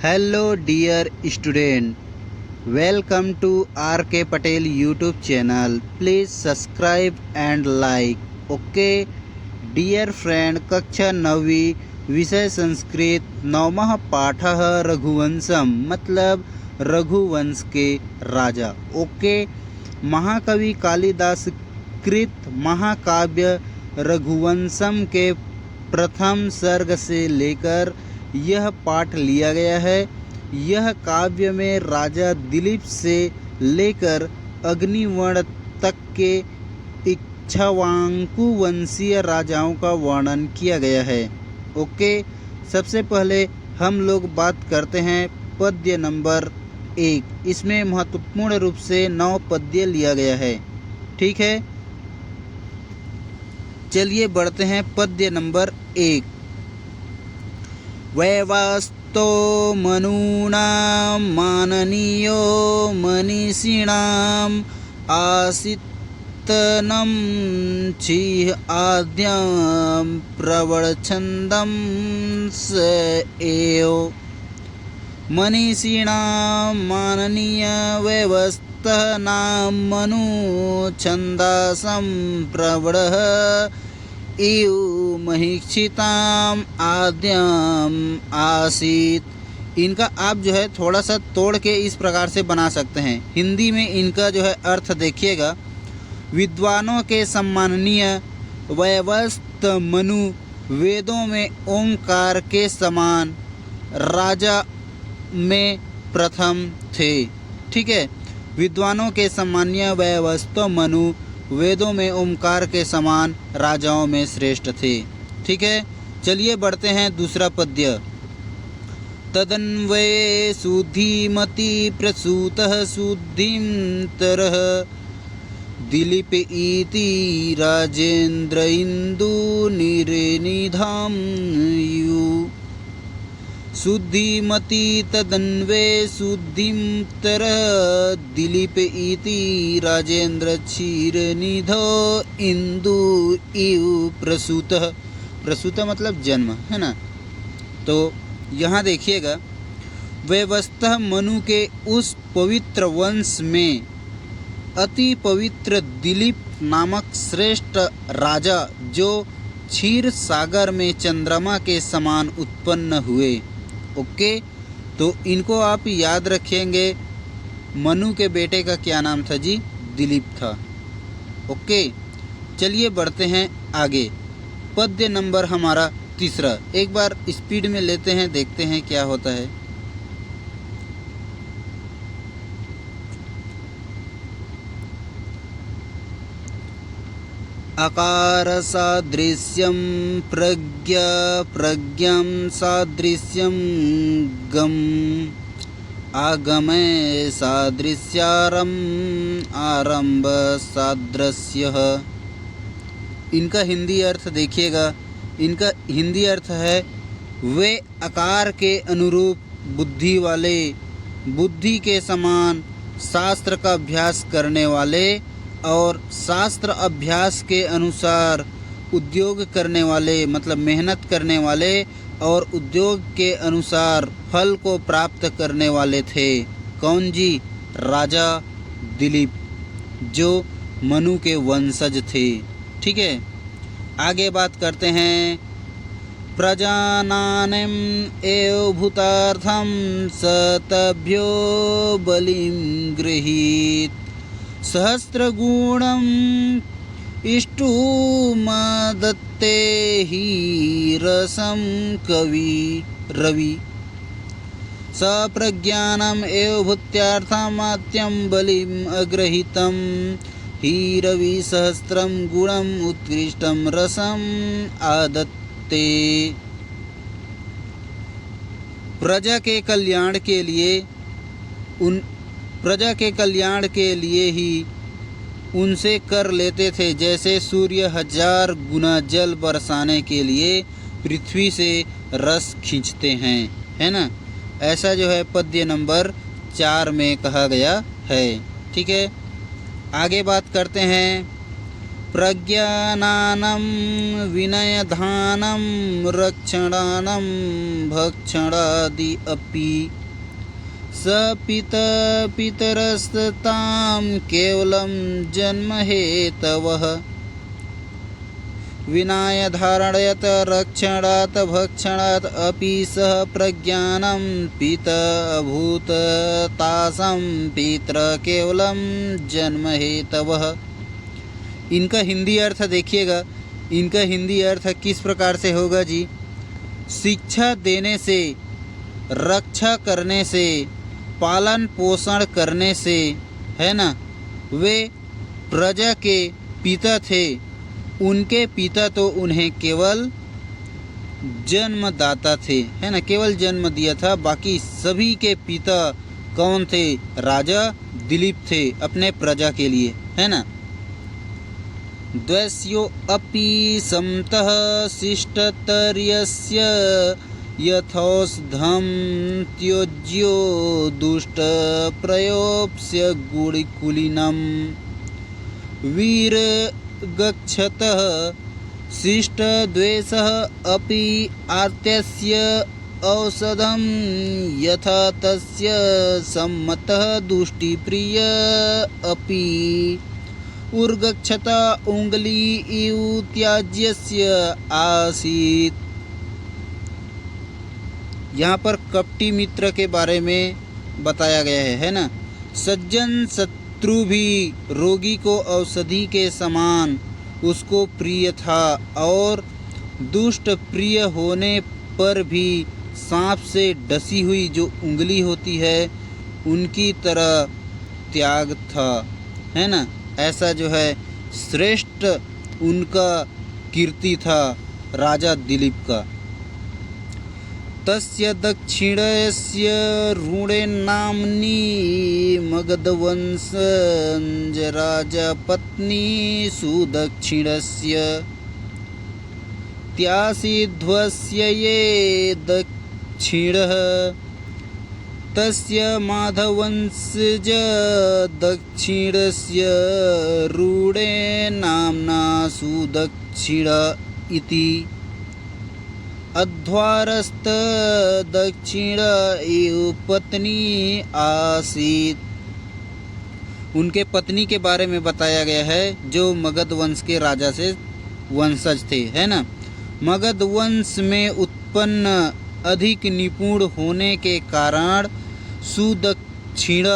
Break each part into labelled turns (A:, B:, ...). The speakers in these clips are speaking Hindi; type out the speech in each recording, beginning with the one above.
A: Hello dear student, welcome to R K Patel YouTube channel. Please subscribe and like. Okay dear friend, कक्षा 9वीं, विषय संस्कृत, 9वां पाठः रघुवंशम, मतलब रघुवंश के राजा। ओके, महाकवि कालिदास कृत महाकाव्य रघुवंशम के प्रथम सर्ग से लेकर यह पाठ लिया गया है। यह काव्य में राजा दिलीप से लेकर अग्निवर्ण तक के इक्ष्वाकु वंशीय राजाओं का वर्णन किया गया है। ओके, सबसे पहले हम लोग बात करते हैं पद्य नंबर 1। इसमें महत्वपूर्ण रूप से 9 पद्य लिया गया है। ठीक है, चलिए बढ़ते हैं पद्य नंबर 1। वैवास्तो मनूनां माननीयो मनीषिणाम् आसीत्तनं चिह आद्यां प्रवरछन्दं स एव। मनीषिणां माननीय वैवस्तः नाम मनु छन्दासं प्रवरः इव महीक्षिताम आद्याम आसीत। इनका आप जो है थोड़ा सा तोड़ के इस प्रकार से बना सकते हैं। हिंदी में इनका जो है अर्थ देखिएगा। विद्वानों के सम्माननीय वैवस्त मनु वेदों में ओंकार के समान राजा में प्रथम थे। ठीक है, विद्वानों के सम्माननीय वैवस्त मनु वेदों में ओमकार के समान राजाओं में श्रेष्ठ थे। ठीक है, चलिए बढ़ते हैं दूसरा पद्य। तदन्वये सुधीमति प्रसूतः सुधीं तरः दिलीप इति राजेन्द्र इंदु निरनिधाम यु। शुद्धिमती तदन्वे शुद्धिं तरः दिलीप इति राजेन्द्र क्षीरनिधो इंदु इव प्रसूतः। प्रसूत मतलब जन्म, है ना। तो यहाँ देखिएगा, वैवस्तः मनु के उस पवित्र वंश में अति पवित्र दिलीप नामक श्रेष्ठ राजा जो क्षीर सागर में चंद्रमा के समान उत्पन्न हुए। ओके, तो इनको आप याद रखेंगे। मनु के बेटे का क्या नाम था जी? दिलीप था। ओके, चलिए बढ़ते हैं आगे। पद्य नंबर हमारा 3। एक बार स्पीड में लेते हैं, देखते हैं क्या होता है। आकार सादृश्यं प्रज्ञा प्रज्ञं सादृश्यं गम आगमे सादृश्यारम आरंभ सादृश्यः। इनका हिंदी अर्थ देखिएगा। इनका हिंदी अर्थ है, वे आकार के अनुरूप बुद्धि वाले, बुद्धि के समान शास्त्र का अभ्यास करने वाले और शास्त्र अभ्यास के अनुसार उद्योग करने वाले, मतलब मेहनत करने वाले और उद्योग के अनुसार फल को प्राप्त करने वाले थे। कौन जी? राजा दिलीप, जो मनु के वंशज थे। ठीक है, आगे बात करते हैं। प्रजानानेम एव भूतार्थम सतभ्यो बलिम गृहीत सहस्रगुणम इष्टुमदत्ते हि रसम कवि रवि। सप्रज्ञानम एव भूत्यार्थमात्यं बलिम अग्रहीतम हि रवि सहस्त्रम गुणम उत्कृष्टम रसम आदत्ते। प्रजा के कल्याण के लिए ही उनसे कर लेते थे, जैसे सूर्य 1000 गुना जल बरसाने के लिए पृथ्वी से रस खींचते हैं, है ना। ऐसा जो है पद्य नंबर 4 में कहा गया है। ठीक है, आगे बात करते हैं। प्रज्ञानानं विनयधानं रक्षणानं भक्षणादि अपि स पितरस्तां केवलं जन्महेतवः विनयधारणयत रक्षणात् भक्षणात् अपि सः प्रज्ञानं पितभूत तासां पितृ केवलं जन्महेतवः। इनका हिंदी अर्थ देखिएगा। इनका हिंदी अर्थ किस प्रकार से होगा जी। शिक्षा देने से, रक्षा करने से, पालन पोषण करने से, है ना, वे प्रजा के पिता थे। उनके पिता तो उन्हें केवल जन्मदाता थे, है ना, केवल जन्म दिया था। बाकी सभी के पिता कौन थे? राजा दिलीप थे अपने प्रजा के लिए, है ना। द्वैस्यो अपि समतः शिष्टतर्यस्य यथौषधं त्योज्यो दुष्टप्रयोप्स्य गुणिकुलीनं वीरगच्छतः शिष्टद्वेषः अपि आर्त्यस्य औषधं यथा तस्य सम्मतः दुष्टिप्रिय अपि उर्गच्छता उंगली इव त्याज्यस्य आसीत्। यहाँ पर कपटी मित्र के बारे में बताया गया है ना। सज्जन शत्रु भी रोगी को औषधि के समान उसको प्रिय था और दुष्ट प्रिय होने पर भी सांप से डसी हुई जो उंगली होती है उनकी तरह त्याग था, है ना। ऐसा जो है श्रेष्ठ उनका कीर्ति था राजा दिलीप का। तस्य दक्षिणस्य रूणे नाम्नी मगधवंशज राजपत्नी सुदक्षिणस्य त्यासीध्वस्य ये दक्षिणः तस्य माधवंशज दक्षिणस्य रूढे नाम्ना सुदक्षिण इति। अध्वारस्त दक्षिण एव पत्नी आसीत्। उनके पत्नी के बारे में बताया गया है जो मगध वंश के राजा से वंशज थे, है ना। मगध वंश में उत्पन्न अधिक निपुण होने के कारण सुदक्षिण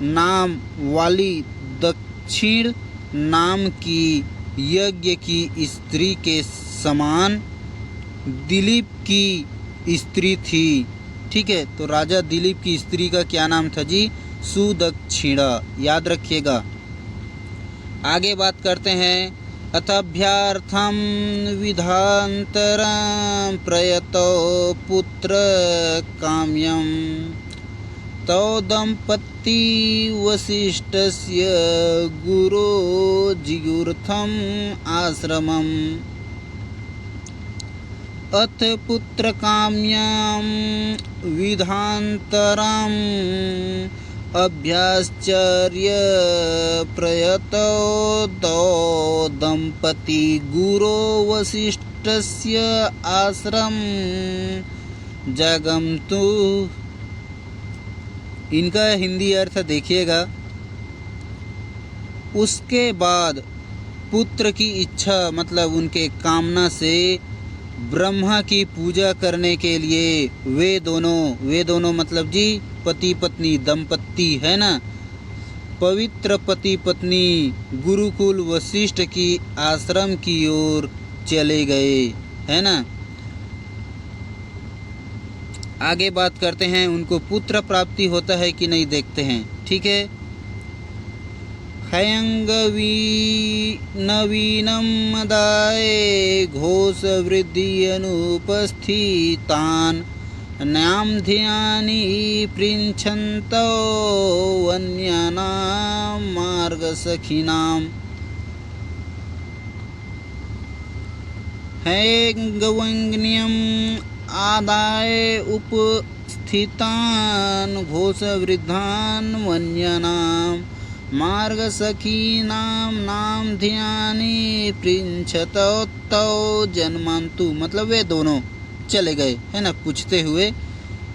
A: नाम वाली दक्षिण नाम की यज्ञ की स्त्री के समान दिलीप की स्त्री थी। ठीक है, तो राजा दिलीप की स्त्री का क्या नाम था जी? सुदक्षिणा। याद रखिएगा। आगे बात करते हैं। अथभ्यार्थम विधांतरं प्रयतो पुत्र काम्यम तौ दंपती वसिष्ठस्य गुरो जिगुर्थम आश्रमम् अथ पुत्र काम्यां विधांतरम् अभ्याश्चर्य प्रयतो दौ दंपती गुरो वसिष्ठस्य आश्रम जगमतु। इनका हिंदी अर्थ देखिएगा। उसके बाद पुत्र की इच्छा मतलब उनके कामना से ब्रह्मा की पूजा करने के लिए वे दोनों मतलब जी पति पत्नी दंपत्ति, है ना, पवित्र पति पत्नी गुरुकुल वशिष्ठ की आश्रम की ओर चले गए, है ना। आगे बात करते हैं उनको पुत्र प्राप्ति होता है कि नहीं देखते हैं। ठीक है। खयंगवी नवीनम मदाए घोष वृद्धि अनुपस्थितान न्याम ध्यानी पृच्छन्तो वन्यानां मार्गसखिनाम् हैंगवंग्न्यम आदाय उपस्थितान घोषवृद्धान वन्यानां मार्ग सखीनाम नाम ध्याने पृच्छतौ तौ जन्मांतु, मतलब वे दोनों चले गए, है ना, पूछते हुए।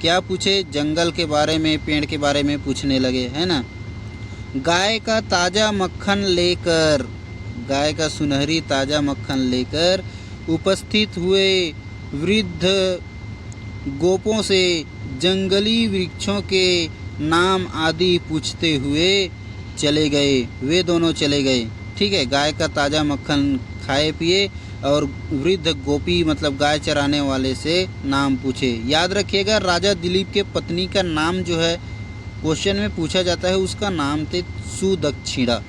A: क्या पूछे? जंगल के बारे में, पेड़ के बारे में पूछने लगे, है ना। गाय का ताज़ा मक्खन लेकर, गाय का सुनहरी ताज़ा मक्खन लेकर उपस्थित हुए वृद्ध गोपों से जंगली वृक्षों के नाम आदि पूछते हुए चले गए, वे दोनों चले गए। ठीक है, गाय का ताज़ा मक्खन खाए पिए और वृद्ध गोपी मतलब गाय चराने वाले से नाम पूछे। याद रखिएगा, राजा दिलीप के पत्नी का नाम जो है क्वेश्चन में पूछा जाता है, उसका नाम थे सुदक्षिणा।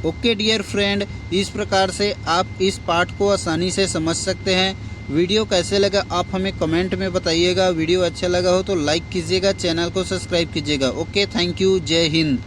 A: ओके डियर फ्रेंड, इस प्रकार से आप इस पाठ को आसानी से समझ सकते हैं। वीडियो कैसे लगा आप हमें कमेंट में बताइएगा। वीडियो अच्छा लगा हो तो लाइक कीजिएगा, चैनल को सब्सक्राइब कीजिएगा। ओके, थैंक यू, जय हिंद।